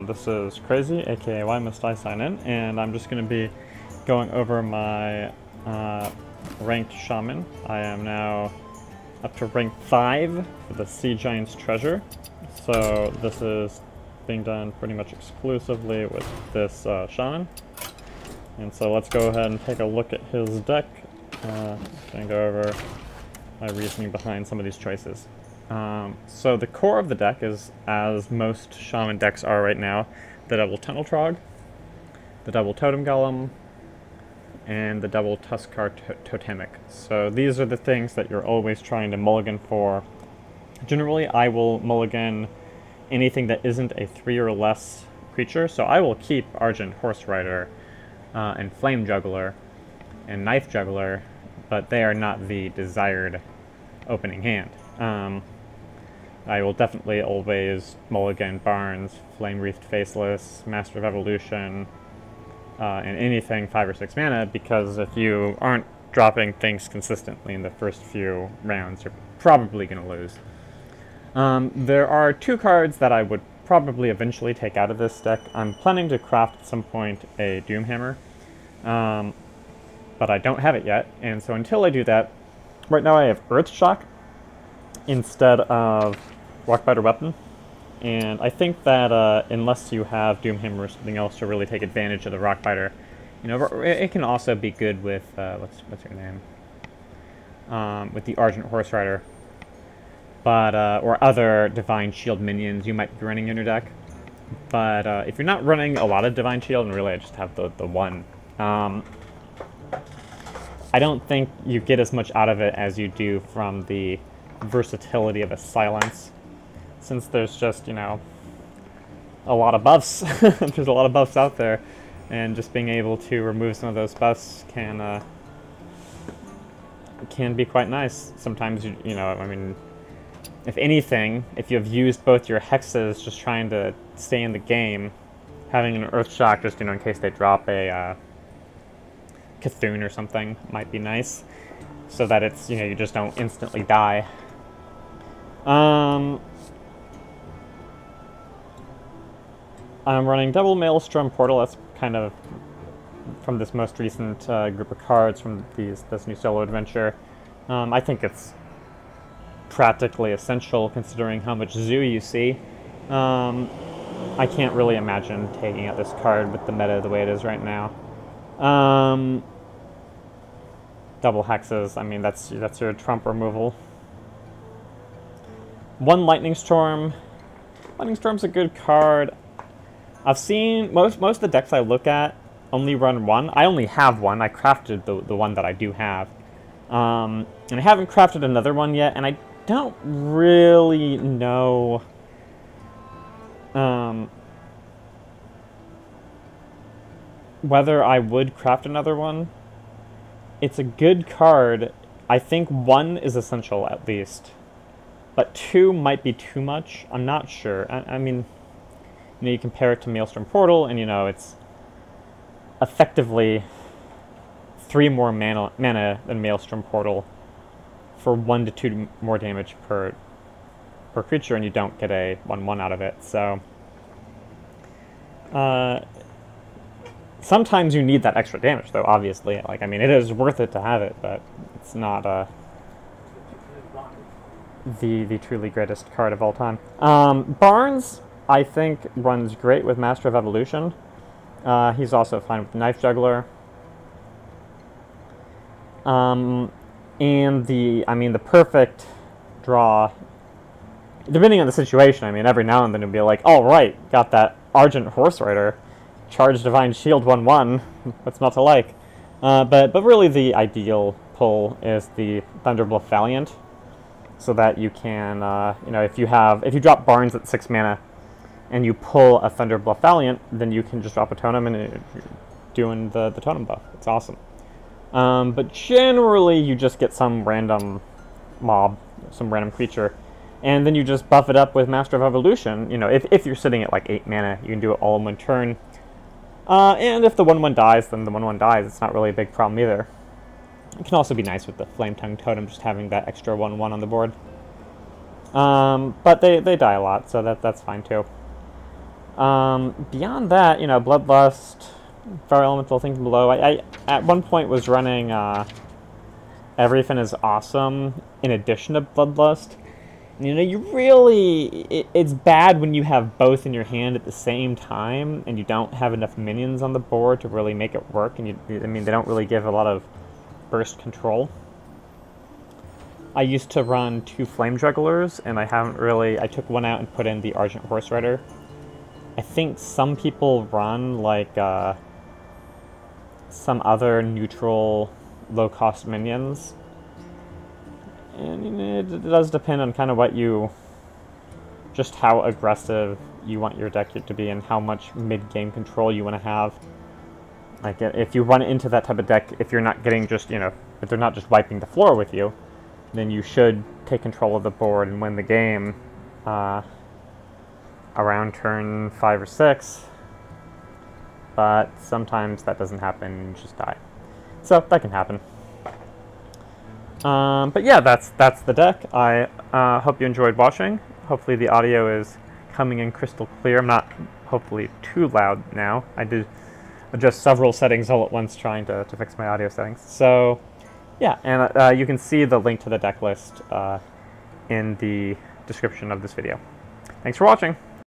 This is Crazy, aka Why Must I Sign In, and I'm just going to be going over my ranked Shaman. I am now up to rank 5 for the Sea Giant's Treasure, so this is being done pretty much exclusively with this Shaman. And so let's go ahead and take a look at his deck, and go over my reasoning behind some of these choices. So the core of the deck is, as most Shaman decks are right now, the double Tunnel Trog, the double Totem Golem, and the double Tuskar Totemic. So these are the things that you're always trying to mulligan for. Generally, I will mulligan anything that isn't a 3 or less creature, so I will keep Argent Horse Rider and Flame Juggler and Knife Juggler, but they are not the desired opening hand. I will definitely always mulligan Barnes, Flame Wreathed Faceless, Master of Evolution, and anything 5 or 6 mana, because if you aren't dropping things consistently in the first few rounds, you're probably going to lose. There are 2 cards that I would probably eventually take out of this deck. I'm planning to craft at some point a Doomhammer, but I don't have it yet, and so until I do that, right now I have Earthshock instead of Rockbiter Weapon, and I think that unless you have Doomhammer or something else to really take advantage of the Rockbiter, you know, it can also be good with, what's her name? With the Argent Horse Rider, but, or other Divine Shield minions you might be running in your deck. But if you're not running a lot of Divine Shield, and really I just have the one, I don't think you get as much out of it as you do from the versatility of a Silence, since there's just, you know, a lot of buffs. There's a lot of buffs out there, and just being able to remove some of those buffs can be quite nice. Sometimes, you know, I mean, if anything, if you have used both your hexes just trying to stay in the game, having an Earthshock just, you know, in case they drop a Cthulhu or something might be nice, so that it's, you know, you just don't instantly die. I'm running double Maelstrom Portal. That's kind of from this most recent group of cards from this new solo adventure. I think it's practically essential considering how much zoo you see. I can't really imagine taking out this card with the meta the way it is right now. Double hexes, I mean, that's your trump removal. 1 Lightning Storm. Lightning Storm's a good card. I've seen most of the decks I look at only run 1. I only have 1. I crafted the one that I do have. And I haven't crafted another one yet, and I don't really know whether I would craft another one. It's a good card. I think 1 is essential at least, but 2 might be too much. I'm not sure. I mean, you know, you compare it to Maelstrom Portal, and you know, it's effectively 3 more mana than Maelstrom Portal for 1 to 2 more damage per creature, and you don't get a 1/1 out of it. So sometimes you need that extra damage, though, obviously. Like, I mean, it is worth it to have it, but it's not the truly greatest card of all time. Barnes, I think, runs great with Master of Evolution. He's also fine with Knife Juggler. And the perfect draw, depending on the situation, I mean, every now and then it'll be like, all right, got that Argent Horse Rider, charge Divine Shield 1/1, what's not to like? But really the ideal pull is the Thunderbluff Valiant, so that you can, you know, if you drop Barnes at 6 mana, and you pull a Thunderbluff Valiant, then you can just drop a totem and you're doing the totem buff. It's awesome. But generally, you just get some random mob, some random creature, and then you just buff it up with Master of Evolution. You know, if you're sitting at like 8 mana, you can do it all in 1 turn. And if the 1/1 dies, then the 1/1 dies. It's not really a big problem either. It can also be nice with the Flame Tongue Totem, just having that extra 1/1 on the board. But they die a lot, so that's fine too. Beyond that, you know, Bloodlust, Fire Elemental, Things Below. I at one point was running Everything is Awesome in addition to Bloodlust. You know, you really... it's bad when you have both in your hand at the same time and you don't have enough minions on the board to really make it work. And I mean, they don't really give a lot of burst control. I used to run 2 Flame Jugglers, and I haven't really... I took one out and put in the Argent Horse Rider. I think some people run, like, some other neutral, low-cost minions. And you know, it does depend on kind of what you... just how aggressive you want your deck to be and how much mid-game control you want to have. Like, if you run into that type of deck, if you're not getting just, you know, if they're not just wiping the floor with you, then you should take control of the board and win the game around turn 5 or 6. But sometimes that doesn't happen and you just die. So, that can happen. But yeah, that's the deck. I hope you enjoyed watching. Hopefully the audio is coming in crystal clear. I'm not, hopefully, too loud now. I did adjust several settings all at once trying to fix my audio settings. So, yeah, and you can see the link to the deck list in the description of this video. Thanks for watching!